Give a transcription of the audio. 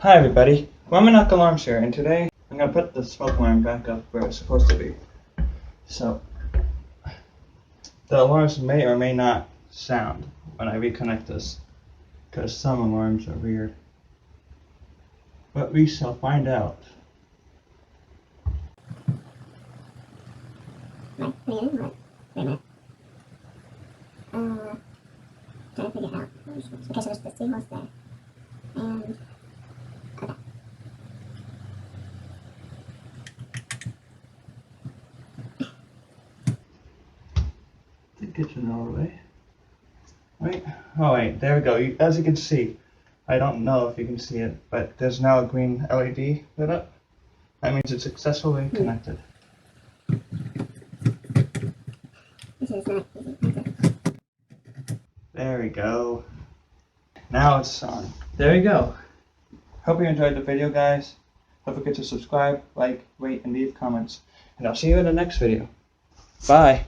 Hi everybody, Whemenoc Alarms here, and today I'm going to put the smoke alarm back up where it's supposed to be. So, the alarms may or may not sound when I reconnect this, because some alarms are weird. But we shall find out. Wait a minute. Trying to figure it out. Okay, so there's the seahorse there. And okay. The kitchen all the way. Wait, oh wait, there we go. As you can see, I don't know if you can see it, but there's now a green LED lit up. That means it's successfully connected. This is not easy. There we go. Now it's on. There we go. Hope you enjoyed the video, guys. Don't forget to subscribe, like, rate, and leave comments. And I'll see you in the next video. Bye.